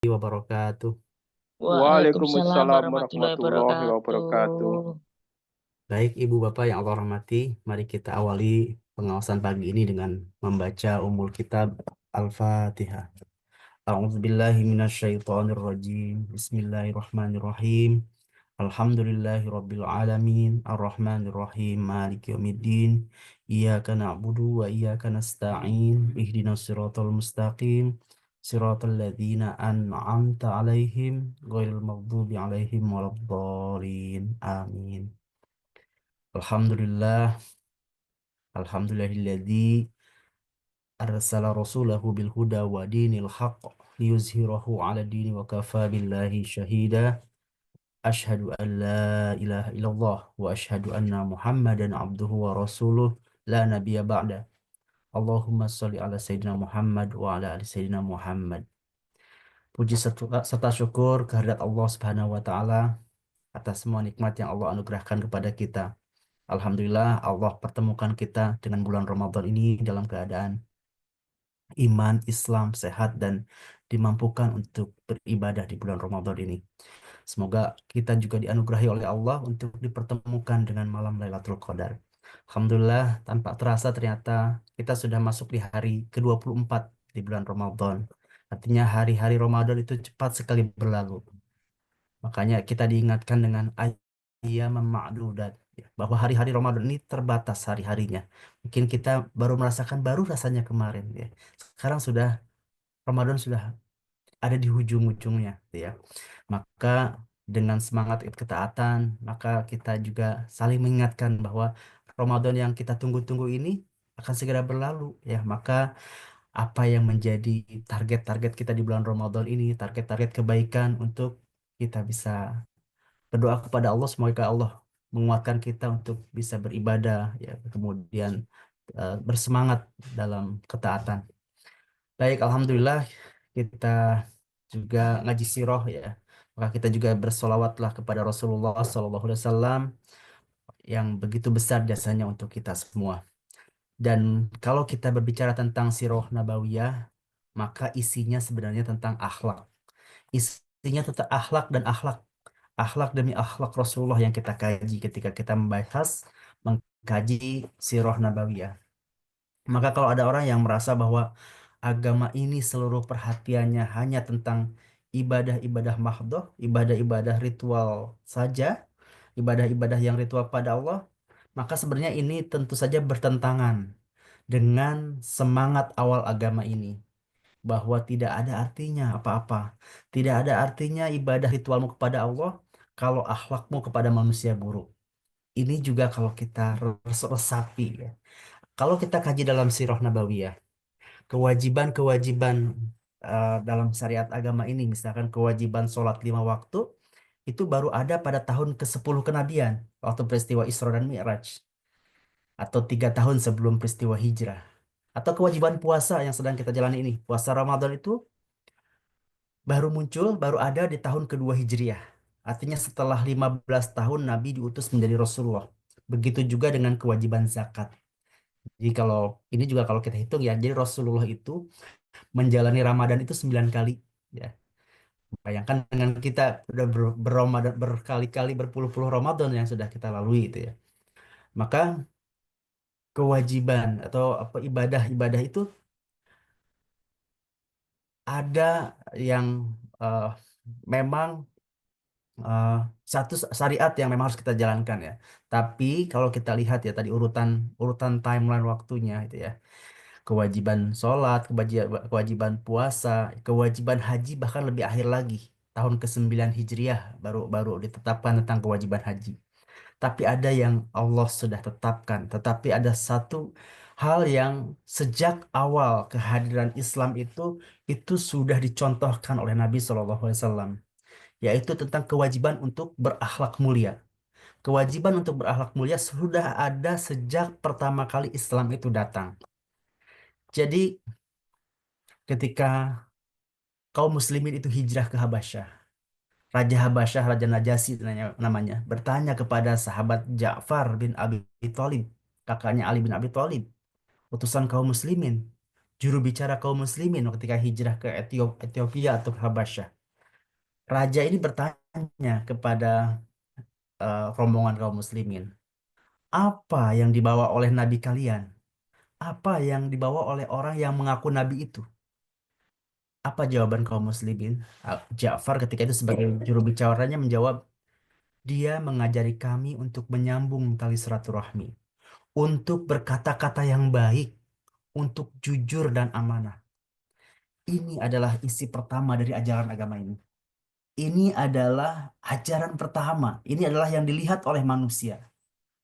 Wabarakatuh. Waalaikumsalam Waalaikumsalam warahmatullahi warahmatullahi wabarakatuh. wabarakatuh. Baik Ibu Bapak yang Allah rahmati, mari kita awali pengawasan pagi ini dengan membaca Ummul Kitab Al-Fatihah. A'udzubillahi minasyaitonirrajim. Bismillahirrahmanirrahim. Alhamdulillahi rabbil alamin. Ar-Rahmanir-Rahim. Maliki yaumiddin. Iyyaka na'budu wa iyyaka nasta'in. Ihdinas siratal mustaqim. Siratal ladzina an'amta 'alaihim ghairil maghdubi 'alaihim waladdallin. Amin. Alhamdulillah, alhamdulillahilladzi arsala rasulahu bil huda wa dinil haqq liyuzhirahu 'ala dini wa kafa billahi syahida. Asyhadu an la ilaha illallah wa asyhadu anna Muhammadan abduhu wa rasuluh la nabiyya ba'da. Allahumma sholli ala sayyidina Muhammad wa ala ali sayyidina Muhammad. Puji serta syukur kehadirat Allah Subhanahu wa taala atas semua nikmat yang Allah anugerahkan kepada kita. Alhamdulillah Allah pertemukan kita dengan bulan Ramadan ini dalam keadaan iman, Islam, sehat, dan dimampukan untuk beribadah di bulan Ramadan ini. Semoga kita juga dianugerahi oleh Allah untuk dipertemukan dengan malam Lailatul Qadar. Alhamdulillah, tanpa terasa ternyata kita sudah masuk di hari ke-24 di bulan Ramadan. Artinya hari-hari Ramadan itu cepat sekali berlalu. Makanya kita diingatkan dengan ayam ma'dudat, ya, bahwa hari-hari Ramadan ini terbatas hari-harinya. Mungkin kita baru merasakan baru rasanya kemarin, ya. Sekarang sudah Ramadan sudah ada di ujung-ujungnya, gitu ya. Maka dengan semangat ketaatan, maka kita juga saling mengingatkan bahwa Ramadan yang kita tunggu-tunggu ini akan segera berlalu, ya. Maka apa yang menjadi target-target kita di bulan Ramadan ini, target-target kebaikan untuk kita bisa berdoa kepada Allah, semoga Allah menguatkan kita untuk bisa beribadah, ya, kemudian bersemangat dalam ketaatan. Baik, alhamdulillah kita juga ngaji sirah, ya. Maka kita juga bersolawatlah kepada Rasulullah SAW yang begitu besar jasanya untuk kita semua. Dan kalau kita berbicara tentang sirah nabawiyah, maka isinya sebenarnya tentang akhlak. Isinya tentang akhlak dan akhlak. Akhlak demi akhlak Rasulullah yang kita kaji ketika kita membahas, mengkaji sirah nabawiyah. Maka kalau ada orang yang merasa bahwa agama ini seluruh perhatiannya hanya tentang ibadah-ibadah mahdoh, ibadah-ibadah ritual saja, ibadah-ibadah yang ritual pada Allah, maka sebenarnya ini tentu saja bertentangan dengan semangat awal agama ini, bahwa tidak ada artinya apa-apa. Tidak ada artinya ibadah ritualmu kepada Allah kalau akhlakmu kepada manusia buruk. Ini juga kalau kita resapi, ya. Kalau kita kaji dalam Sirah Nabawiyah, kewajiban-kewajiban dalam syariat agama ini, misalkan kewajiban sholat 5 waktu, itu baru ada pada tahun ke-10 kenabian, waktu peristiwa Isra dan Mi'raj, atau 3 tahun sebelum peristiwa hijrah. Atau kewajiban puasa yang sedang kita jalani ini, puasa Ramadan itu baru muncul, baru ada di tahun kedua Hijriah. Artinya setelah 15 tahun Nabi diutus menjadi Rasulullah. Begitu juga dengan kewajiban zakat. Jadi kalau ini juga kalau kita hitung, ya, jadi Rasulullah itu menjalani Ramadan itu 9 kali, ya. Bayangkan dengan kita udah berramadan berkali-kali, berpuluh-puluh Ramadan yang sudah kita lalui itu, ya. Maka kewajiban atau apa ibadah-ibadah itu ada yang eh, memang eh, satu syariat yang memang harus kita jalankan, ya. Tapi kalau kita lihat, ya, tadi urutan urutan timeline waktunya itu, ya. Kewajiban sholat, kewajiban puasa, kewajiban haji bahkan lebih akhir lagi. Tahun ke-9 Hijriah baru baru ditetapkan tentang kewajiban haji. Tapi ada yang Allah sudah tetapkan. Tetapi ada satu hal yang sejak awal kehadiran Islam itu sudah dicontohkan oleh Nabi SAW, yaitu tentang kewajiban untuk berakhlak mulia. Kewajiban untuk berakhlak mulia sudah ada sejak pertama kali Islam itu datang. Jadi ketika kaum muslimin itu hijrah ke Habasyah, Raja Habasyah, Raja Najasyi namanya, bertanya kepada sahabat Ja'far bin Abi Thalib, kakaknya Ali bin Abi Thalib, utusan kaum muslimin, juru bicara kaum muslimin ketika hijrah ke Ethiopia atau ke Habasyah. Raja ini bertanya kepada rombongan kaum muslimin, apa yang dibawa oleh nabi kalian? Apa yang dibawa oleh orang yang mengaku nabi itu? Apa jawaban kaum muslimin? Ja'far ketika itu sebagai juru bicaranya menjawab, dia mengajari kami untuk menyambung tali silaturahmi, untuk berkata-kata yang baik, untuk jujur dan amanah. Ini adalah isi pertama dari ajaran agama ini. Ini adalah ajaran pertama. Ini adalah yang dilihat oleh manusia.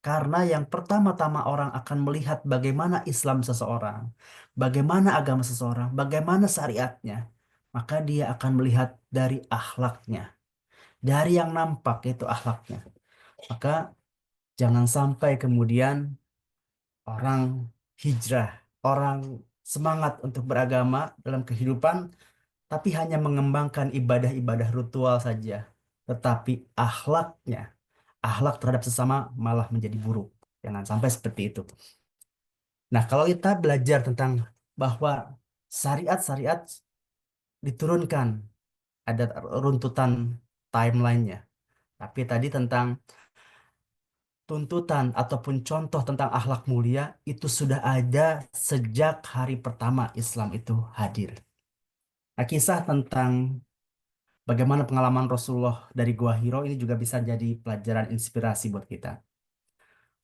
Karena yang pertama-tama orang akan melihat bagaimana Islam seseorang, bagaimana agama seseorang, bagaimana syariatnya, maka dia akan melihat dari akhlaknya, dari yang nampak yaitu akhlaknya. Maka jangan sampai kemudian orang hijrah, orang semangat untuk beragama dalam kehidupan, tapi hanya mengembangkan ibadah-ibadah ritual saja, tetapi akhlaknya, akhlak terhadap sesama malah menjadi buruk. Jangan sampai seperti itu. Nah, kalau kita belajar tentang bahwa syariat-syariat diturunkan, ada runtutan timelinenya. Tapi tadi tentang tuntutan ataupun contoh tentang akhlak mulia itu sudah ada sejak hari pertama Islam itu hadir. Nah, kisah tentang bagaimana pengalaman Rasulullah dari Gua Hiro ini juga bisa jadi pelajaran inspirasi buat kita.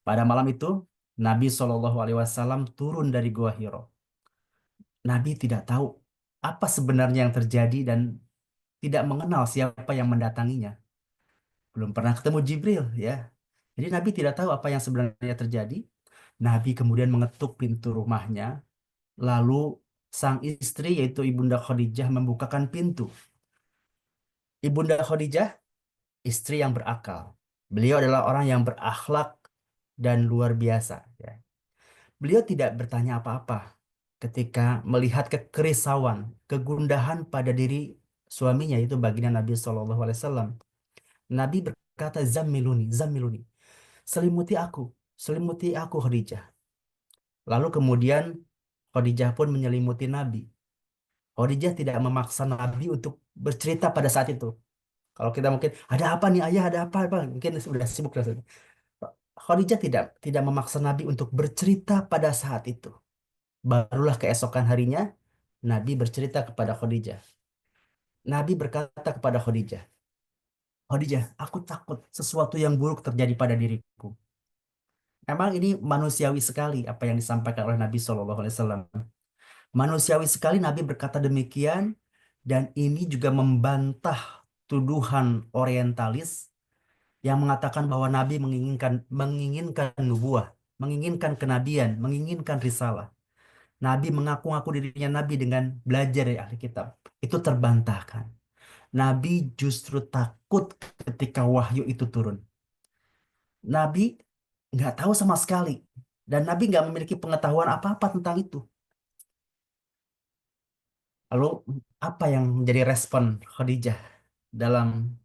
Pada malam itu, Nabi Shallallahu Alaihi Wasallam turun dari Gua Hiro. Nabi tidak tahu apa sebenarnya yang terjadi dan tidak mengenal siapa yang mendatanginya. Belum pernah ketemu Jibril, ya. Jadi Nabi tidak tahu apa yang sebenarnya terjadi. Nabi kemudian mengetuk pintu rumahnya, lalu sang istri yaitu Ibunda Khadijah membukakan pintu. Ibunda Khadijah, istri yang berakal. Beliau adalah orang yang berakhlak dan luar biasa, ya. Beliau tidak bertanya apa-apa ketika melihat kekerisauan, kegundahan pada diri suaminya itu baginda Nabi Shallallahu Alaihi Wasallam. Nabi berkata, Zammiluni, Zammiluni, selimuti aku Khadijah. Lalu kemudian Khadijah pun menyelimuti Nabi. Khadijah tidak memaksa Nabi untuk bercerita pada saat itu. Kalau kita mungkin, ada apa nih ayah, ada apa, Bang? Mungkin sudah sibuk. Khadijah tidak memaksa Nabi untuk bercerita pada saat itu. Barulah keesokan harinya, Nabi bercerita kepada Khadijah. Nabi berkata kepada Khadijah, Khadijah, aku takut sesuatu yang buruk terjadi pada diriku. Emang ini manusiawi sekali apa yang disampaikan oleh Nabi Shallallahu Alaihi Wasallam. Manusiawi sekali Nabi berkata demikian, dan ini juga membantah tuduhan orientalis yang mengatakan bahwa Nabi menginginkan nubuah, menginginkan kenabian, menginginkan risalah. Nabi mengaku-ngaku dirinya Nabi dengan belajar dari ahli kitab. Itu terbantahkan. Nabi justru takut ketika wahyu itu turun. Nabi nggak tahu sama sekali. Dan Nabi nggak memiliki pengetahuan apa-apa tentang itu. Lalu apa yang menjadi respon Khadijah dalam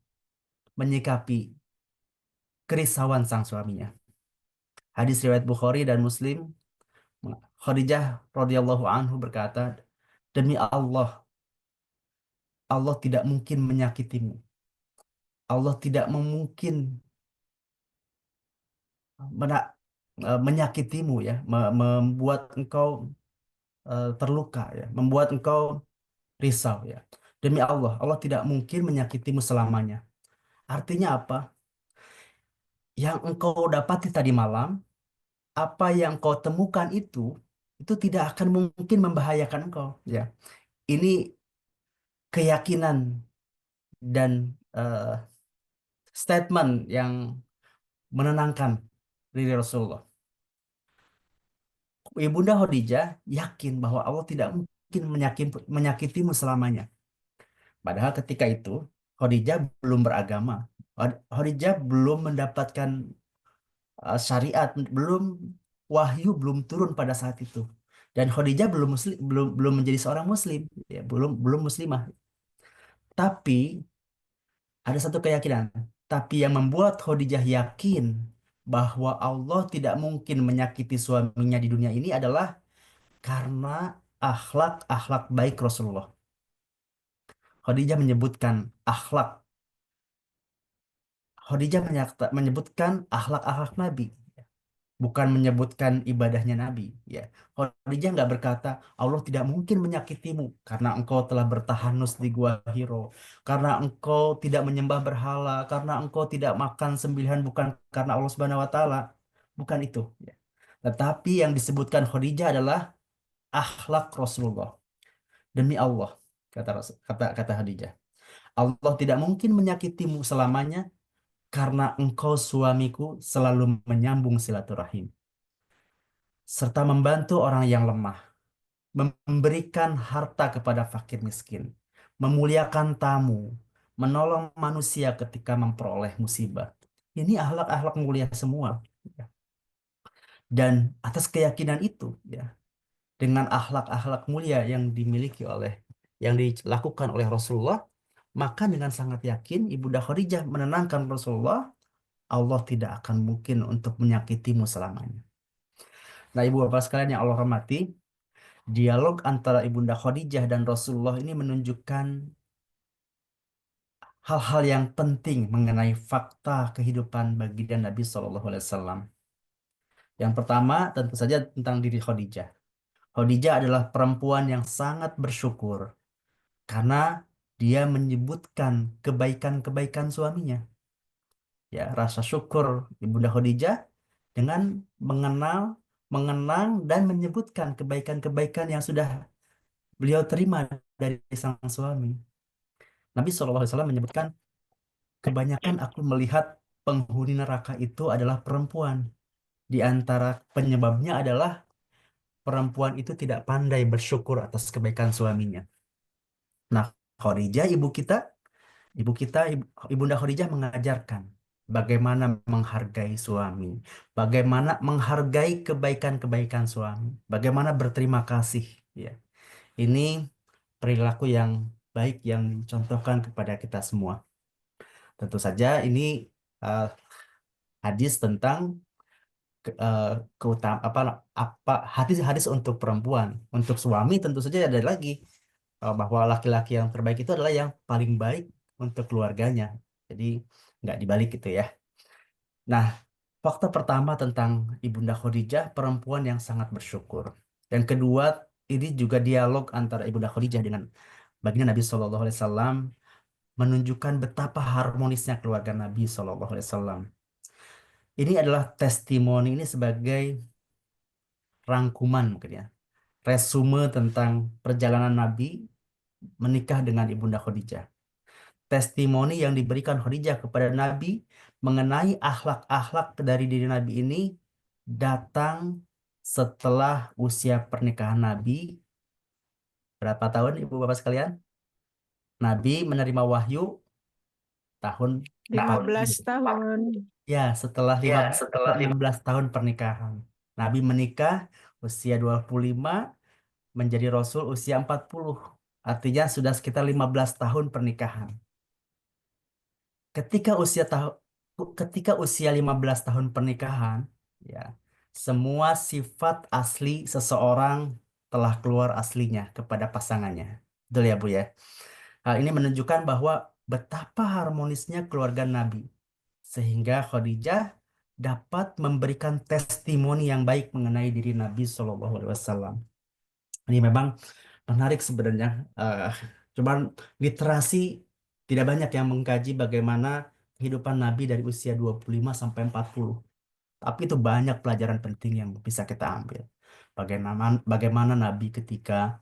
menyikapi kerisauan sang suaminya? Hadis riwayat Bukhari dan Muslim, Khadijah radhiyallahu anhu berkata, demi Allah, Allah tidak mungkin menyakitimu. Allah tidak mungkin mena- menyakitimu ya, membuat engkau terluka ya, membuat engkau risau ya. Demi Allah, Allah tidak mungkin menyakitimu selamanya. Artinya apa? Yang engkau dapati tadi malam, apa yang kau temukan itu tidak akan mungkin membahayakan engkau ya. Ini keyakinan dan statement yang menenangkan diri Rasulullah. Ibunda Khadijah yakin bahwa Allah tidak mungkin menyakitimu selamanya. Padahal ketika itu Khadijah belum beragama. Khadijah belum mendapatkan syariat, belum wahyu belum turun pada saat itu. Dan Khadijah belum menjadi seorang muslim, ya, belum muslimah. Tapi ada satu keyakinan. Tapi yang membuat Khadijah yakin bahwa Allah tidak mungkin menyakiti suaminya di dunia ini adalah karena akhlak baik Rasulullah. Khadijah menyebutkan akhlak. Khadijah menyebutkan akhlak-akhlak Nabi, bukan menyebutkan ibadahnya Nabi. Ya, Khadijah nggak berkata Allah tidak mungkin menyakitimu karena engkau telah bertahanus di gua Hiro, karena engkau tidak menyembah berhala, karena engkau tidak makan sembelihan bukan karena Allah Subhanahu Wa Taala. Bukan itu. Ya. Tetapi yang disebutkan Khadijah adalah akhlak Rasulullah. Demi Allah, kata Khadijah, Allah tidak mungkin menyakitimu selamanya karena engkau suamiku selalu menyambung silaturahim serta membantu orang yang lemah, memberikan harta kepada fakir miskin, memuliakan tamu, menolong manusia ketika memperoleh musibah. Ini akhlak-akhlak mulia semua. Ya. Dan atas keyakinan itu, ya, dengan akhlak-akhlak mulia yang dilakukan oleh Rasulullah, maka dengan sangat yakin Ibunda Khadijah menenangkan Rasulullah, Allah tidak akan mungkin untuk menyakitimu selamanya. Nah, Ibu Bapak sekalian yang Allah hormati, dialog antara Ibunda Khadijah dan Rasulullah ini menunjukkan hal-hal yang penting mengenai fakta kehidupan baginda Nabi Shallallahu Alaihi Wasallam. Yang pertama tentu saja tentang diri Khadijah. Khadijah adalah perempuan yang sangat bersyukur karena dia menyebutkan kebaikan-kebaikan suaminya. Ya, rasa syukur Ibunda Khadijah dengan mengenal, mengenang dan menyebutkan kebaikan-kebaikan yang sudah beliau terima dari sang suami. Nabi SAW menyebutkan, kebanyakan aku melihat penghuni neraka itu adalah perempuan. Di antara penyebabnya adalah perempuan itu tidak pandai bersyukur atas kebaikan suaminya. Nah, Khadijah, Ibunda Khadijah mengajarkan bagaimana menghargai suami, bagaimana menghargai kebaikan-kebaikan suami, bagaimana berterima kasih. Ya, ini perilaku yang baik yang dicontohkan kepada kita semua. Tentu saja ini uh, hadis tentang ke- uh, apa hadis-hadis untuk perempuan. Untuk suami tentu saja ada lagi bahwa laki-laki yang terbaik itu adalah yang paling baik untuk keluarganya. Jadi nggak dibalik gitu ya. Nah, fakta pertama tentang Ibunda Khadijah, perempuan yang sangat bersyukur. Dan kedua, ini juga dialog antara Ibunda Khadijah dengan baginda Nabi Shallallahu Alaihi Wasallam menunjukkan betapa harmonisnya keluarga Nabi Shallallahu Alaihi Wasallam. Ini adalah testimoni ini sebagai rangkuman mungkin ya, resume tentang perjalanan Nabi menikah dengan Ibunda Khadijah. Testimoni yang diberikan Khadijah kepada Nabi mengenai akhlak-akhlak dari diri Nabi ini datang setelah usia pernikahan Nabi berapa tahun Ibu Bapak sekalian? Nabi menerima wahyu tahun 15 40. tahun. Ya, setelah Ya, 15 setelah atau 16 tahun pernikahan. Nabi menikah usia 25, menjadi Rasul usia 40. Artinya sudah sekitar 15 tahun pernikahan. Ketika usia tahu ketika usia 15 tahun pernikahan, ya, semua sifat asli seseorang telah keluar aslinya kepada pasangannya. Betul ya, Bu ya? Hal ini menunjukkan bahwa betapa harmonisnya keluarga Nabi sehingga Khadijah dapat memberikan testimoni yang baik mengenai diri Nabi Shallallahu Alaihi Wasallam. Ini memang menarik sebenarnya. Cuman literasi tidak banyak yang mengkaji bagaimana kehidupan Nabi dari usia 25 sampai 40. Tapi itu banyak pelajaran penting yang bisa kita ambil. Bagaimana Nabi ketika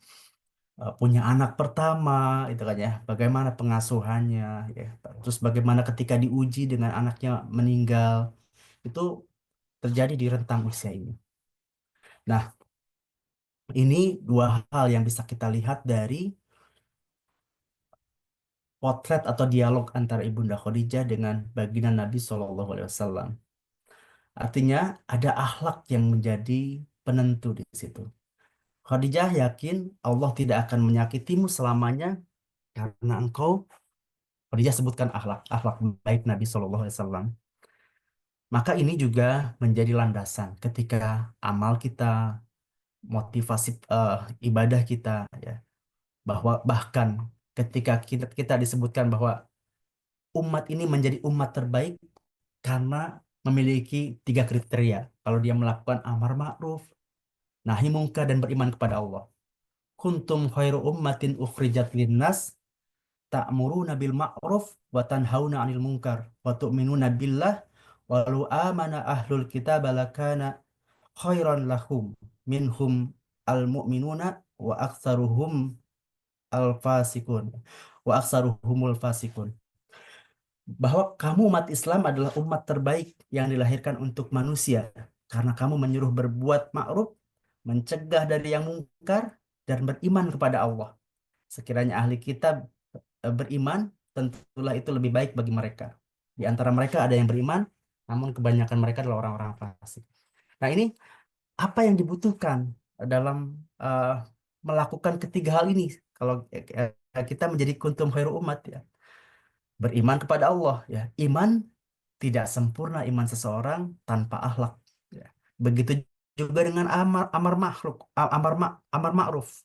punya anak pertama, itu kan ya, bagaimana pengasuhannya, ya. Terus bagaimana ketika diuji dengan anaknya meninggal, itu terjadi di rentang usia ini. Nah, ini dua hal yang bisa kita lihat dari potret atau dialog antara Ibunda Khadijah dengan baginda Nabi Shallallahu Alaihi Wasallam. Artinya ada akhlak yang menjadi penentu di situ. Khadijah yakin Allah tidak akan menyakitimu selamanya karena engkau, Khadijah sebutkan akhlak baik Nabi Shallallahu Alaihi Wasallam. Maka ini juga menjadi landasan ketika amal kita, motivasi ibadah kita ya, bahwa bahkan ketika kita disebutkan bahwa umat ini menjadi umat terbaik karena memiliki 3 kriteria. Kalau dia melakukan amar ma'ruf, nahi mungkar, dan beriman kepada Allah. Kuntum khairu ummatin ukhrijat linnas ta'muruna bil ma'ruf wa tanhauna 'anil munkar wa tu'minuna billah walau amana ahlul kitab lakana khairan lahum minhum al mu'minuna wa aktsaruhum al fasikun wa aktsaruhumul fasikun. Bahwa kamu umat Islam adalah umat terbaik yang dilahirkan untuk manusia karena kamu menyuruh berbuat ma'ruf, mencegah dari yang mungkar, dan beriman kepada Allah. Sekiranya ahli kitab beriman, tentulah itu lebih baik bagi mereka. Di antara mereka ada yang beriman, namun kebanyakan mereka adalah orang-orang fasik. Nah, ini apa yang dibutuhkan dalam eh, melakukan ketiga hal ini? Kalau kita menjadi kuntum khairu umat ya, beriman kepada Allah ya. Iman tidak sempurna iman seseorang tanpa akhlak ya. Begitu juga dengan amar amar makhluk amar ma'ruf.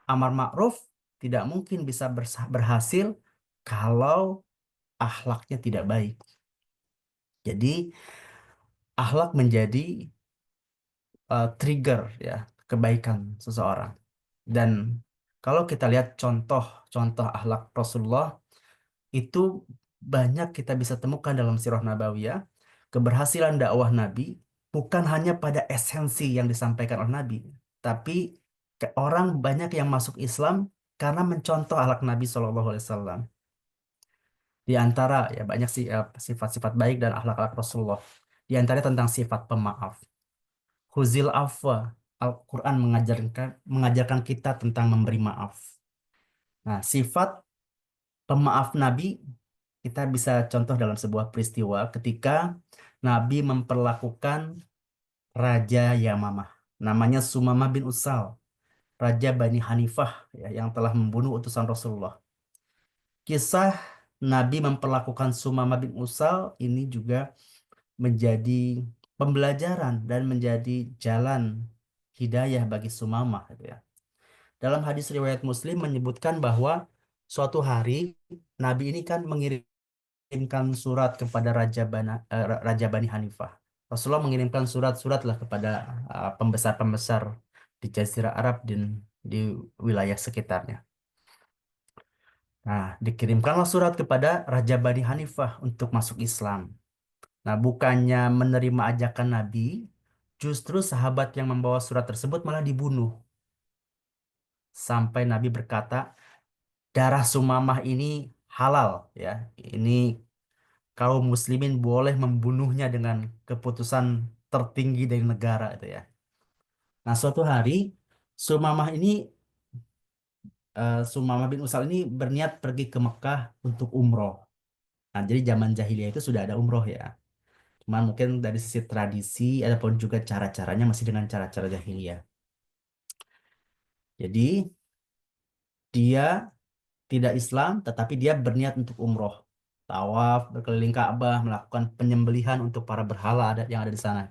Amar ma'ruf tidak mungkin bisa berhasil kalau akhlaknya tidak baik. Jadi akhlak menjadi trigger ya kebaikan seseorang. Dan kalau kita lihat contoh-contoh akhlak Rasulullah itu banyak kita bisa temukan dalam sirah nabawiyah. Keberhasilan dakwah Nabi bukan hanya pada esensi yang disampaikan oleh Nabi, tapi orang banyak yang masuk Islam karena mencontoh akhlak Nabi SAW. Di antara ya banyak sih sifat-sifat baik dan akhlak-akhlak Rasulullah. Di antaranya tentang sifat pemaaf. Huzil afwa. Al-Quran mengajarkan kita tentang memberi maaf. Nah, sifat pemaaf Nabi kita bisa contoh dalam sebuah peristiwa ketika Nabi memperlakukan Raja Yamamah. Namanya Sumamah bin Usal, Raja Bani Hanifah ya, yang telah membunuh utusan Rasulullah. Kisah Nabi memperlakukan Sumamah bin Usal ini juga menjadi pembelajaran dan menjadi jalan hidayah bagi Sumamah gitu ya. Dalam hadis riwayat Muslim menyebutkan bahwa suatu hari Nabi ini kan mengirimkan surat kepada Raja Bani Hanifah. Rasulullah mengirimkan surat-surat lah kepada pembesar-pembesar di Jazirah Arab dan di wilayah sekitarnya. Nah, dikirimkanlah surat kepada Raja Bani Hanifah untuk masuk Islam. Nah, bukannya menerima ajakan Nabi, justru sahabat yang membawa surat tersebut malah dibunuh. Sampai Nabi berkata, darah Sumamah ini halal ya. Ini kaum muslimin boleh membunuhnya dengan keputusan tertinggi dari negara itu ya. Nah, suatu hari Sumamah ini Sumamah bin Usal ini berniat pergi ke Mekah untuk umroh. Nah, jadi zaman jahiliyah itu sudah ada umroh ya. Cuman mungkin dari sisi tradisi ataupun juga cara-caranya masih dengan cara-cara jahiliyah. Jadi dia tidak Islam, tetapi dia berniat untuk umroh. Tawaf, berkeliling Ka'bah, melakukan penyembelihan untuk para berhala yang ada di sana.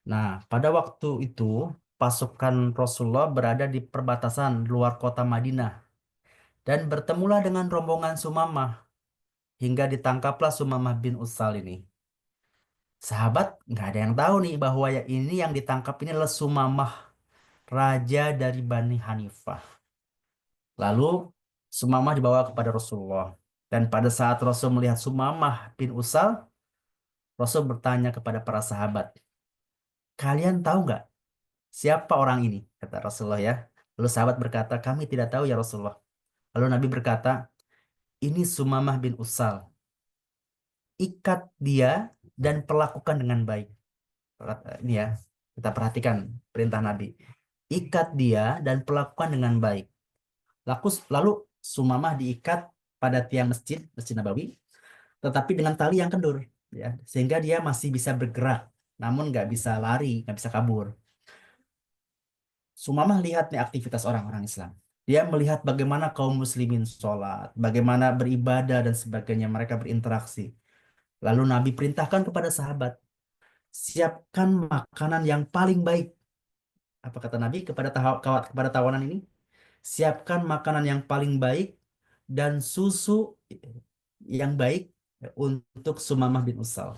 Nah, pada waktu itu, pasukan Rasulullah berada di perbatasan luar kota Madinah dan bertemulah dengan rombongan Sumamah hingga ditangkaplah Sumamah bin Utsal ini. Sahabat nggak ada yang tahu nih bahwa ya ini yang ditangkap ini adalah Sumamah, raja dari Bani Hanifah. Lalu Sumamah dibawa kepada Rasulullah. Dan pada saat Rasul melihat Sumamah bin Utsal, Rasul bertanya kepada para sahabat, kalian tahu nggak siapa orang ini? Kata Rasulullah ya. Lalu sahabat berkata, kami tidak tahu ya Rasulullah. Lalu Nabi berkata, ini Sumamah bin Utsal. Ikat dia dan perlakukan dengan baik. Ini ya, kita perhatikan perintah Nabi. Ikat dia dan perlakukan dengan baik. Lalu Sumamah diikat pada tiang Masjid Nabawi, tetapi dengan tali yang kendur, ya, sehingga dia masih bisa bergerak, namun nggak bisa lari, nggak bisa kabur. Sumamah lihat nih aktivitas orang-orang Islam. Dia melihat bagaimana kaum muslimin sholat, bagaimana beribadah dan sebagainya, mereka berinteraksi. Lalu Nabi perintahkan kepada sahabat, siapkan makanan yang paling baik Apa kata Nabi kepada tawanan ini? Siapkan makanan yang paling baik dan susu yang baik untuk Sumamah bin Utsal.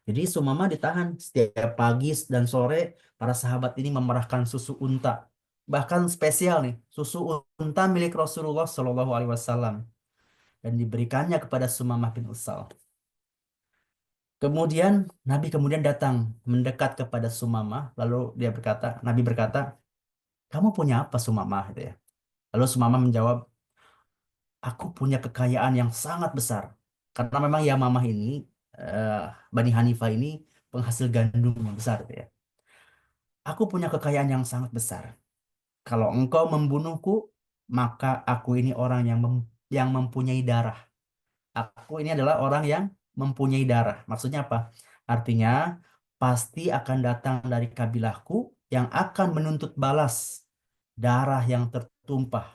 Jadi Sumamah ditahan setiap pagi dan sore para sahabat ini memerahkan susu unta. Bahkan spesial nih, susu unta milik Rasulullah Shallallahu Alaihi Wasallam dan diberikannya kepada Sumamah bin Utsal. Kemudian Nabi kemudian datang mendekat kepada Sumamah, lalu Nabi berkata, kamu punya apa Sumamah? Gitu ya. Lalu Sumamah menjawab, aku punya kekayaan yang sangat besar. Karena memang Yamamah ini, eh, Bani Hanifah ini penghasil gandum yang besar. Gitu ya. Aku punya kekayaan yang sangat besar. Kalau engkau membunuhku, maka aku ini orang yang mempunyai darah. Aku ini adalah orang yang mempunyai darah. Maksudnya apa? Artinya, pasti akan datang dari kabilahku yang akan menuntut balas darah yang tertumpah.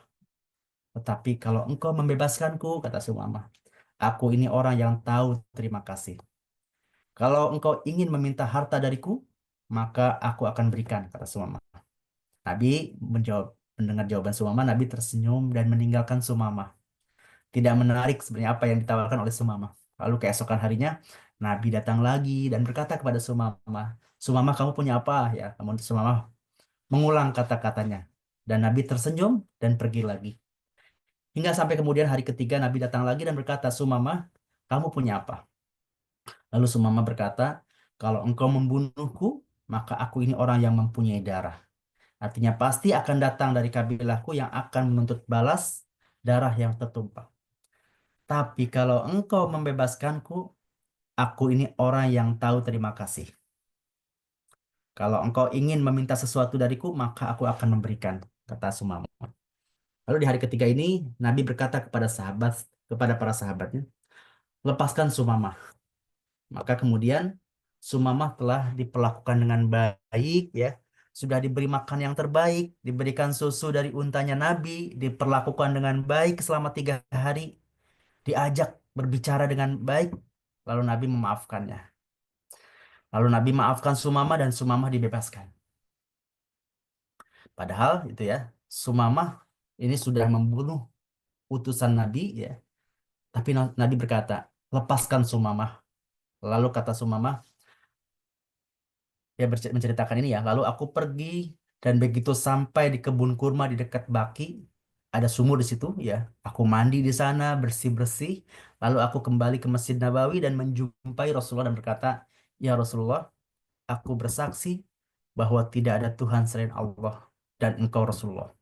Tetapi kalau engkau membebaskanku, kata Sumamah, aku ini orang yang tahu terima kasih. Kalau engkau ingin meminta harta dariku, maka aku akan berikan, kata Sumamah. Nabi mendengar jawaban Sumamah, Nabi tersenyum dan meninggalkan Sumamah. Tidak menarik sebenarnya apa yang ditawarkan oleh Sumamah. Lalu keesokan harinya, Nabi datang lagi dan berkata kepada Sumamah, Sumamah kamu punya apa? Ya, namun Sumamah mengulang kata-katanya. Dan Nabi tersenyum dan pergi lagi. Hingga sampai kemudian hari ketiga Nabi datang lagi dan berkata, Sumamah, kamu punya apa? Lalu Sumamah berkata, kalau engkau membunuhku, maka aku ini orang yang mempunyai darah. Artinya pasti akan datang dari kabilahku yang akan menuntut balas darah yang tertumpah. Tapi kalau engkau membebaskanku, aku ini orang yang tahu terima kasih. Kalau engkau ingin meminta sesuatu dariku, maka aku akan memberikan, kata Sumamah. Lalu di hari ketiga ini, Nabi berkata kepada para sahabatnya, lepaskan Sumamah. Maka kemudian Sumamah telah diperlakukan dengan baik, ya. Sudah diberi makan yang terbaik, diberikan susu dari untanya Nabi, diperlakukan dengan baik selama 3 hari, diajak berbicara dengan baik, lalu Nabi memaafkannya. Lalu Nabi maafkan Sumamah dan Sumamah dibebaskan. Padahal itu ya, Sumamah ini sudah membunuh utusan Nabi ya. Tapi Nabi berkata, lepaskan Sumamah. Lalu kata Sumamah, dia menceritakan ini ya. Lalu aku pergi dan begitu sampai di kebun kurma di dekat Baki, ada sumur di situ ya. Aku mandi di sana, bersih-bersih. Lalu aku kembali ke Masjid Nabawi dan menjumpai Rasulullah dan berkata, ya Rasulullah, aku bersaksi bahwa tidak ada Tuhan selain Allah dan engkau Rasulullah.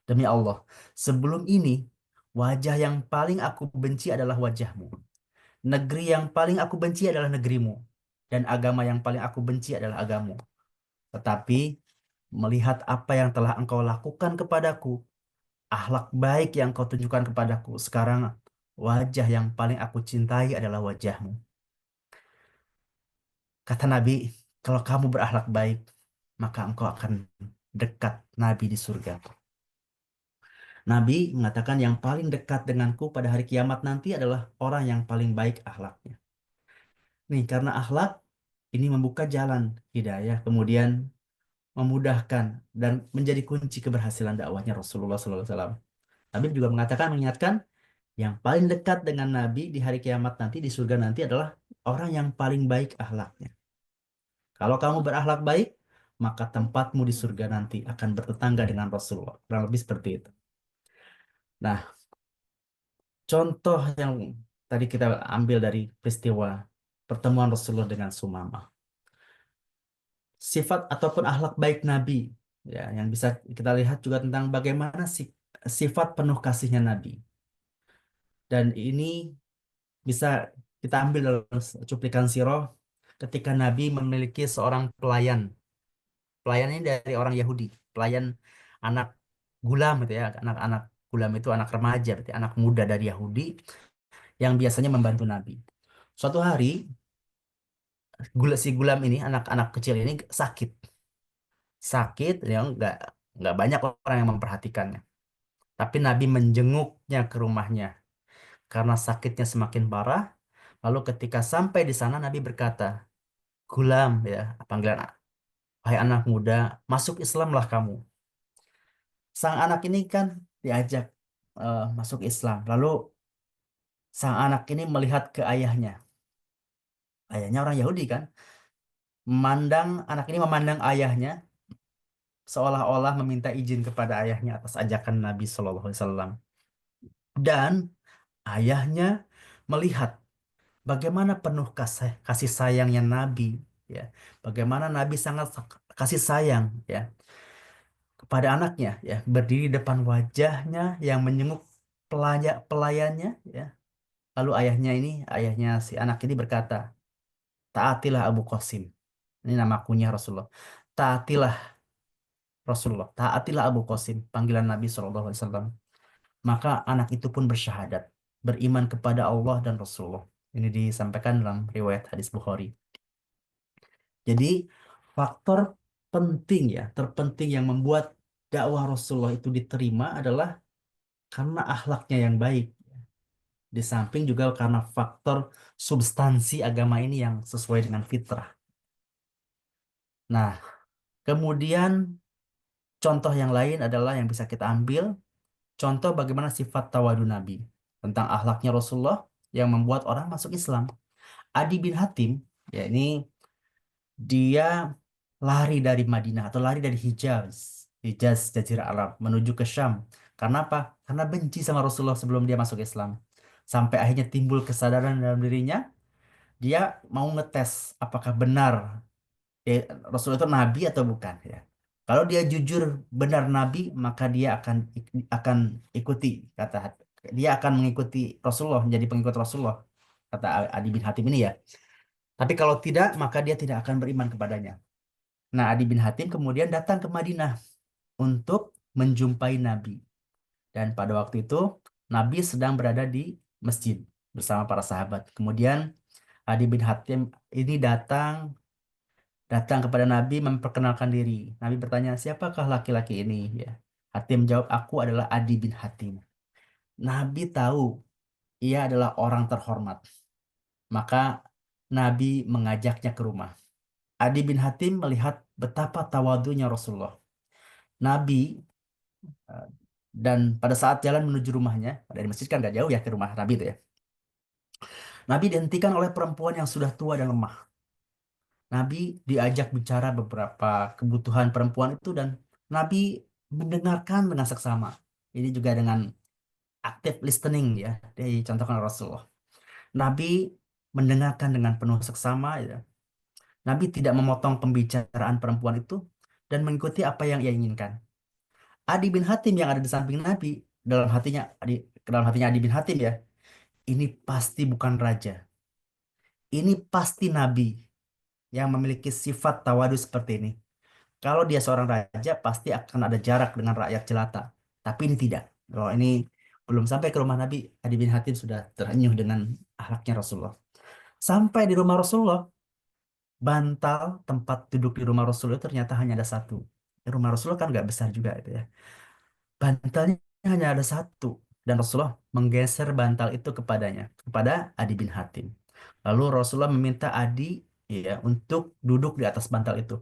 Demi Allah, sebelum ini wajah yang paling aku benci adalah wajahmu. Negeri yang paling aku benci adalah negerimu. Dan agama yang paling aku benci adalah agamamu. Tetapi melihat apa yang telah engkau lakukan kepadaku, akhlak baik yang kau tunjukkan kepadaku, sekarang wajah yang paling aku cintai adalah wajahmu. Kata Nabi, kalau kamu berakhlak baik, maka engkau akan dekat Nabi di surga. Nabi mengatakan yang paling dekat denganku pada hari kiamat nanti adalah orang yang paling baik akhlaknya. Nih, karena akhlak ini membuka jalan hidayah, kemudian memudahkan dan menjadi kunci keberhasilan dakwahnya Rasulullah SAW. Nabi juga mengingatkan, yang paling dekat dengan Nabi di hari kiamat nanti, di surga nanti adalah orang yang paling baik akhlaknya. Kalau kamu berakhlak baik, maka tempatmu di surga nanti akan bertetangga dengan Rasulullah. Kurang lebih seperti itu. Nah, contoh yang tadi kita ambil dari peristiwa pertemuan Rasulullah dengan Sumamah. Sifat ataupun akhlak baik Nabi, ya, yang bisa kita lihat juga tentang bagaimana sifat penuh kasihnya Nabi. Dan ini bisa kita ambil dalam cuplikan sirah ketika Nabi memiliki seorang pelayan. Pelayan ini dari orang Yahudi, pelayan anak gulam gitu ya, anak-anak gulam itu anak remaja, berarti anak muda dari Yahudi yang biasanya membantu Nabi. Suatu hari si gulam ini, anak-anak kecil ini sakit, ya nggak banyak orang yang memperhatikannya. Tapi Nabi menjenguknya ke rumahnya karena sakitnya semakin parah. Lalu ketika sampai di sana Nabi berkata, gulam ya, panggilan wahai anak muda, masuk Islamlah kamu. Sang anak ini kan diajak masuk Islam. Lalu sang anak ini melihat ke ayahnya. Ayahnya orang Yahudi kan. Anak ini memandang ayahnya seolah-olah meminta izin kepada ayahnya atas ajakan Nabi Shallallahu Alaihi Wasallam. Dan ayahnya melihat bagaimana penuh kasih sayangnya Nabi, ya. Bagaimana Nabi sangat kasih sayang, ya, kepada anaknya, ya, berdiri depan wajahnya yang menyenguk pelayannya, ya. Lalu ayahnya si anak ini berkata, taatilah Abu Qasim. Ini nama kunyah Rasulullah. Taatilah Rasulullah. Taatilah Abu Qasim, panggilan Nabi SAW. Maka anak itu pun bersyahadat, beriman kepada Allah dan Rasulullah. Ini disampaikan dalam riwayat hadis Bukhari. Jadi faktor penting, ya, terpenting yang membuat dakwah Rasulullah itu diterima adalah karena akhlaknya yang baik. Di samping juga karena faktor substansi agama ini yang sesuai dengan fitrah. Nah, kemudian contoh yang lain adalah yang bisa kita ambil, contoh bagaimana sifat tawadu Nabi, tentang akhlaknya Rasulullah yang membuat orang masuk Islam. Adi bin Hatim, ya, ini dia lari dari Madinah atau lari dari Hijaz, Jazirah Arab, menuju ke Syam. Karena apa? Karena benci sama Rasulullah sebelum dia masuk Islam. Sampai akhirnya timbul kesadaran dalam dirinya, dia mau ngetes apakah benar Rasulullah itu nabi atau bukan, ya. Kalau dia jujur benar nabi, maka dia akan ikuti, kata dia akan mengikuti Rasulullah, menjadi pengikut Rasulullah, kata Adi bin Hatim ini, ya. Tapi kalau tidak, maka dia tidak akan beriman kepadanya. Nah, Adi bin Hatim kemudian datang ke Madinah untuk menjumpai Nabi. Dan pada waktu itu Nabi sedang berada di masjid bersama para sahabat. Kemudian Adi bin Hatim ini datang datang kepada Nabi memperkenalkan diri. Nabi bertanya, siapakah laki-laki ini? Ya. Hatim jawab, aku adalah Adi bin Hatim. Nabi tahu ia adalah orang terhormat. Maka Nabi mengajaknya ke rumah. Adi bin Hatim melihat betapa tawadunya Rasulullah. Nabi eh, dan pada saat jalan menuju rumahnya, dari masjid kan gak jauh ya ke rumah Nabi itu, ya. Nabi dihentikan oleh perempuan yang sudah tua dan lemah. Nabi diajak bicara beberapa kebutuhan perempuan itu dan Nabi mendengarkan dengan seksama. Ini juga dengan active listening, ya, dicontohkan oleh Rasulullah. Nabi mendengarkan dengan penuh seksama, ya. Nabi tidak memotong pembicaraan perempuan itu dan mengikuti apa yang ia inginkan. Adi bin Hatim yang ada di samping Nabi, dalam hatinya Adi bin Hatim, ya, ini pasti bukan raja. Ini pasti Nabi yang memiliki sifat tawadu seperti ini. Kalau dia seorang raja, pasti akan ada jarak dengan rakyat jelata. Tapi ini tidak. Kalau ini belum sampai ke rumah Nabi, Adi bin Hatim sudah terenyuh dengan akhlaknya Rasulullah. Sampai di rumah Rasulullah, bantal tempat duduk di rumah Rasulullah ternyata hanya ada satu. Rumah Rasulullah kan nggak besar juga itu, ya. Bantalnya hanya ada satu. Dan Rasulullah menggeser bantal itu kepada Adi bin Hatim. Lalu Rasulullah meminta Adi, ya, untuk duduk di atas bantal itu.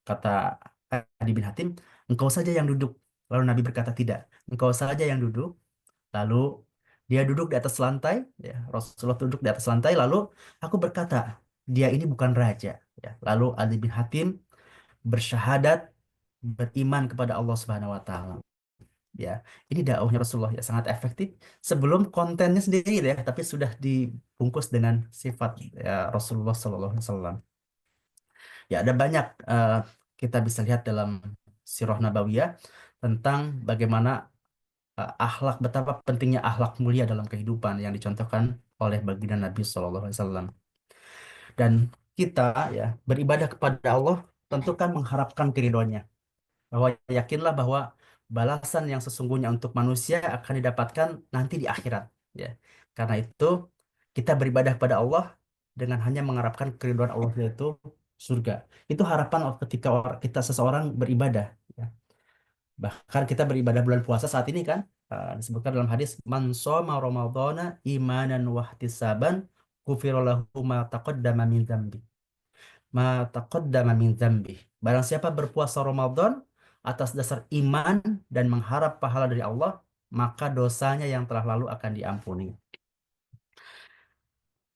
Kata Adi bin Hatim, engkau saja yang duduk. Lalu Nabi berkata, tidak, engkau saja yang duduk. Lalu dia duduk di atas lantai, ya. Rasulullah duduk di atas lantai. Lalu aku berkata, dia ini bukan raja, ya. Lalu Adi bin Hatim bersyahadat, beriman kepada Allah Subhanahu Wa Taala. Ya, ini dakwahnya Rasulullah, ya, sangat efektif. Sebelum kontennya sendiri, ya, tapi sudah dibungkus dengan sifat, ya, Rasulullah Sallallahu Alaihi Wasallam. Ya, ada banyak kita bisa lihat dalam Sirah Nabawiyah tentang bagaimana akhlak, betapa pentingnya akhlak mulia dalam kehidupan yang dicontohkan oleh baginda Nabi Shallallahu Alaihi Wasallam. Dan kita, ya, beribadah kepada Allah tentu kan mengharapkan keridhoannya. Bahwa yakinlah bahwa balasan yang sesungguhnya untuk manusia akan didapatkan nanti di akhirat, ya. Karena itu kita beribadah kepada Allah dengan hanya mengharapkan keridhaan Allah, yaitu surga. Itu harapan ketika kita seseorang beribadah, ya. Bahkan kita beribadah bulan puasa saat ini kan, disebutkan dalam hadis, man shoma ramadhana imanan wahtisaban ghufira lahu ma taqaddama min dzambi. ma taqaddama min dzambih. Barang siapa berpuasa Ramadan atas dasar iman dan mengharap pahala dari Allah, maka dosanya yang telah lalu akan diampuni.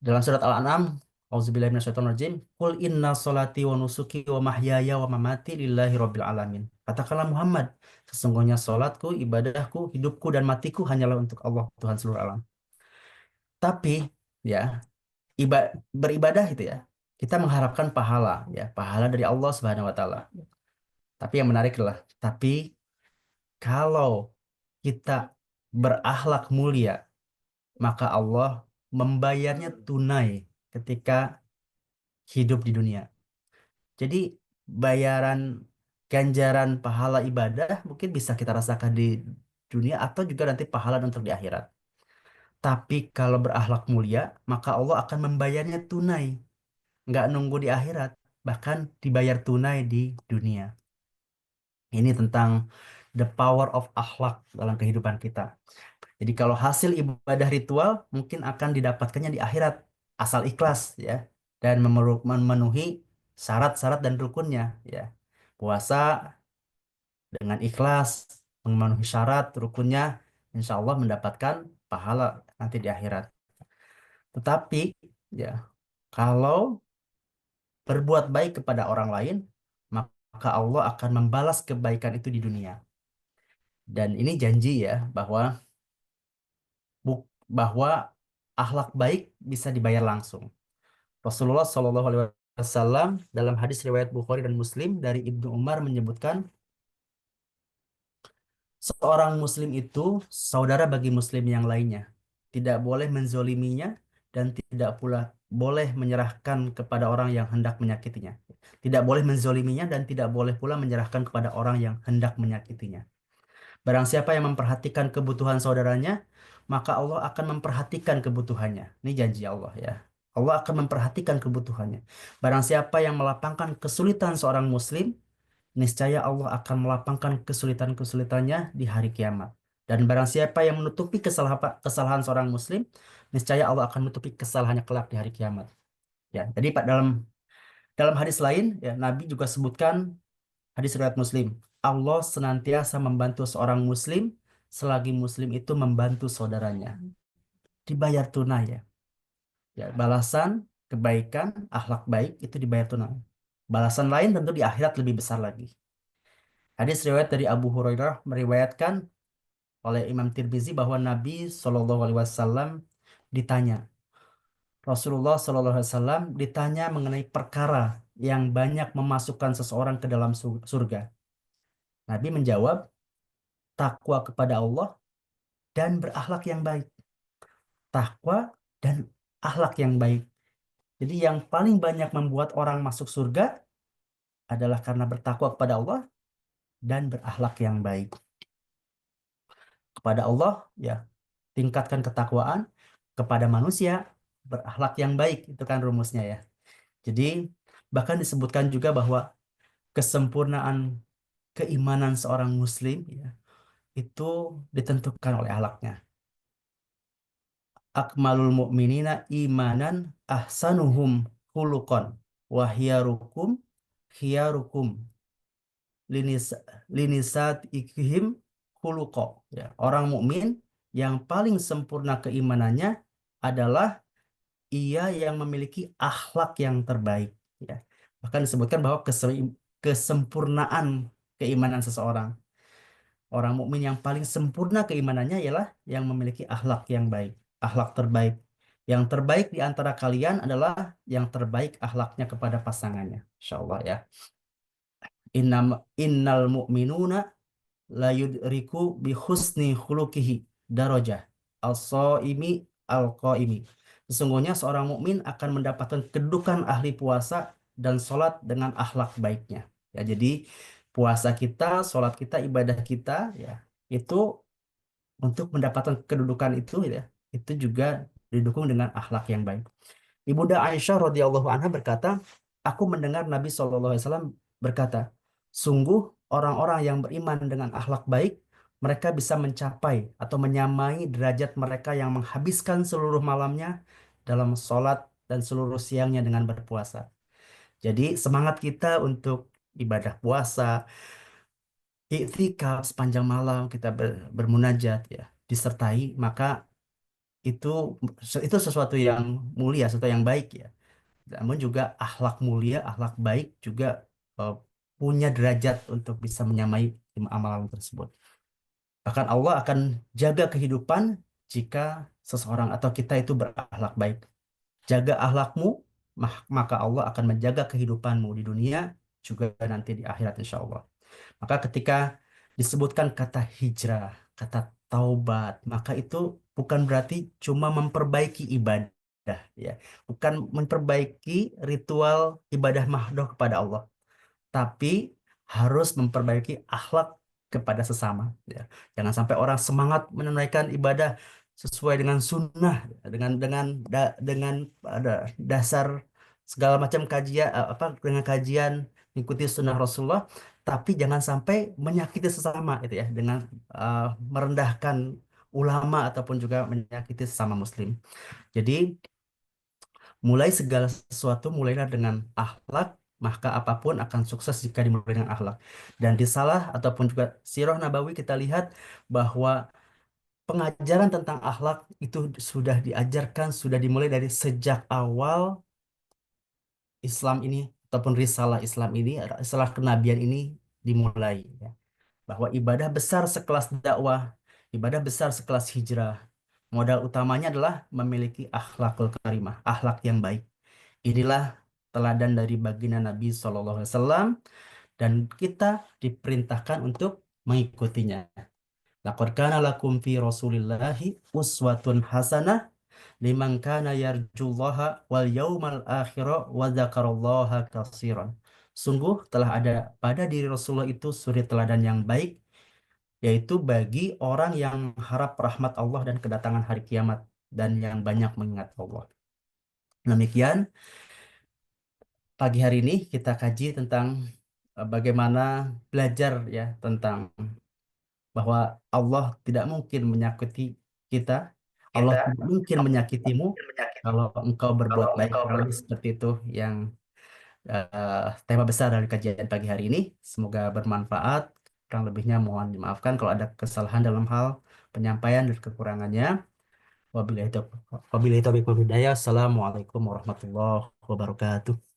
Dalam surat Al-An'am, Auzubillahi minasyaitonirrajim, Qul inna solati wa nusuki wa mahyaya wa mamati lillahi rabbil alamin. Katakanlah Muhammad, sesungguhnya solatku, ibadahku, hidupku dan matiku hanyalah untuk Allah Tuhan seluruh alam. Tapi ya, beribadah itu ya, kita mengharapkan pahala ya, pahala dari Allah Subhanahu wa taala. Tapi yang menarik adalah, tapi kalau kita berakhlak mulia, maka Allah membayarnya tunai ketika hidup di dunia. Jadi bayaran ganjaran pahala ibadah mungkin bisa kita rasakan di dunia atau juga nanti pahala untuk di akhirat. Tapi kalau berakhlak mulia, maka Allah akan membayarnya tunai, nggak nunggu di akhirat, bahkan dibayar tunai di dunia. Ini tentang the power of akhlak dalam kehidupan kita. Jadi kalau hasil ibadah ritual mungkin akan didapatkannya di akhirat asal ikhlas ya dan memenuhi syarat-syarat dan rukunnya ya. Puasa dengan ikhlas memenuhi syarat rukunnya insya Allah mendapatkan pahala nanti di akhirat. Tetapi ya kalau berbuat baik kepada orang lain maka Allah akan membalas kebaikan itu di dunia. Dan ini janji ya bahwa akhlak baik bisa dibayar langsung. Rasulullah Shallallahu Alaihi Wasallam dalam hadis riwayat Bukhari dan Muslim dari Ibnu Umar menyebutkan seorang Muslim itu saudara bagi Muslim yang lainnya, tidak boleh menzoliminya dan tidak pula boleh menyerahkan kepada orang yang hendak menyakitinya. Tidak boleh menzoliminya dan tidak boleh pula menyerahkan kepada orang yang hendak menyakitinya. Barang siapa yang memperhatikan kebutuhan saudaranya, maka Allah akan memperhatikan kebutuhannya. Ini janji Allah ya. Allah akan memperhatikan kebutuhannya. Barang siapa yang melapangkan kesulitan seorang muslim, niscaya Allah akan melapangkan kesulitan-kesulitannya di hari kiamat. Dan barang siapa yang menutupi kesalahan seorang muslim, niscaya Allah akan menutupi kesalahannya kelak di hari kiamat. Ya, jadi Pak dalam hadis lain ya Nabi juga sebutkan hadis riwayat Muslim. Allah senantiasa membantu seorang Muslim selagi Muslim itu membantu saudaranya. Dibayar tunai ya. Ya, balasan kebaikan, akhlak baik itu dibayar tunai. Balasan lain tentu di akhirat lebih besar lagi. Hadis riwayat dari Abu Hurairah meriwayatkan oleh Imam Tirmizi bahwa Nabi Shallallahu Alaihi Wasallam ditanya, Rasulullah Shallallahu Alaihi Wasallam ditanya mengenai perkara yang banyak memasukkan seseorang ke dalam surga. Nabi menjawab, takwa kepada Allah dan berakhlak yang baik. Takwa dan akhlak yang baik. Jadi yang paling banyak membuat orang masuk surga adalah karena bertakwa kepada Allah dan berakhlak yang baik. Kepada Allah, ya, tingkatkan ketakwaan. Kepada manusia, berakhlak yang baik. Itu kan rumusnya ya. Jadi, bahkan disebutkan juga bahwa kesempurnaan keimanan seorang muslim ya, itu ditentukan oleh akhlaknya. Akmalul mu'minina imanan ahsanuhum khuluqan wa khiyarukum linis linisat ikhim khuluqa ya orang mukmin yang paling sempurna keimanannya adalah ia yang memiliki akhlak yang terbaik ya bahkan disebutkan bahwa kesempurnaan keimanan seseorang orang mukmin yang paling sempurna keimanannya ialah yang memiliki akhlak yang baik, akhlak terbaik. Yang terbaik di antara kalian adalah yang terbaik akhlaknya kepada pasangannya. Insya Allah ya. Innal mu'minuna la yudriku bi husni khuluqihi darajah al-shaimi al-qaimi. Sesungguhnya seorang mukmin akan mendapatkan kedudukan ahli puasa dan sholat dengan akhlak baiknya. Ya, jadi puasa kita, sholat kita, ibadah kita, ya itu untuk mendapatkan kedudukan itu juga didukung dengan akhlak yang baik. Ibunda Aisyah radhiyallahu anha berkata, aku mendengar Nabi SAW berkata, sungguh orang-orang yang beriman dengan akhlak baik, mereka bisa mencapai atau menyamai derajat mereka yang menghabiskan seluruh malamnya dalam sholat dan seluruh siangnya dengan berpuasa. Jadi semangat kita untuk ibadah puasa, iktikaf sepanjang malam kita bermunajat ya, disertai maka itu itu sesuatu yang mulia, sesuatu yang baik ya. Namun juga akhlak mulia, akhlak baik juga eh, punya derajat untuk bisa menyamai amalan tersebut. Bahkan Allah akan jaga kehidupan jika seseorang atau kita itu berakhlak baik. Jaga akhlakmu, maka Allah akan menjaga kehidupanmu di dunia juga nanti di akhirat insya Allah. Maka ketika disebutkan kata hijrah, kata taubat, maka itu bukan berarti cuma memperbaiki ibadah, ya, bukan memperbaiki ritual ibadah mahdoh kepada Allah, tapi harus memperbaiki akhlak kepada sesama. Ya. Jangan sampai orang semangat menunaikan ibadah sesuai dengan sunnah, ya, dengan ada dasar segala macam kajian apa dengan kajian mengikuti sunnah Rasulullah, tapi jangan sampai menyakiti sesama itu ya dengan uh, merendahkan ulama ataupun juga menyakiti sesama Muslim. Jadi mulai segala sesuatu mulailah dengan akhlak, maka apapun akan sukses jika dimulai dengan akhlak. Dan di Salah ataupun juga Sirah Nabawi kita lihat bahwa pengajaran tentang akhlak itu sudah diajarkan, sudah dimulai dari sejak awal Islam ini ataupun risalah Islam ini, risalah kenabian ini dimulai. Ya. Bahwa ibadah besar sekelas dakwah, ibadah besar sekelas hijrah, modal utamanya adalah memiliki akhlakul karimah, akhlak yang baik. Inilah teladan dari baginda Nabi SAW dan kita diperintahkan untuk mengikutinya. Laqad kana lakum fi Rasulillahi uswatun hasanah liman kana yarjullaha wal yaumal akhirah wa dzakarallaha katsiran. Sungguh telah ada pada diri Rasulullah itu suri teladan yang baik, yaitu bagi orang yang mengharap rahmat Allah dan kedatangan hari kiamat dan yang banyak mengingat Allah. Demikian pagi hari ini kita kaji tentang bagaimana belajar ya tentang bahwa Allah tidak mungkin menyakiti kita, Allah kita tidak mungkin menyakitimu penyakit kalau engkau berbuat kalau baik. engkau Kurang lebih seperti itu yang tema besar dari kajian pagi hari ini. Semoga bermanfaat. Kurang lebihnya mohon dimaafkan kalau ada kesalahan dalam hal penyampaian dan kekurangannya. Wabillahi taufiq wal hidayah. Assalamualaikum warahmatullahi wabarakatuh.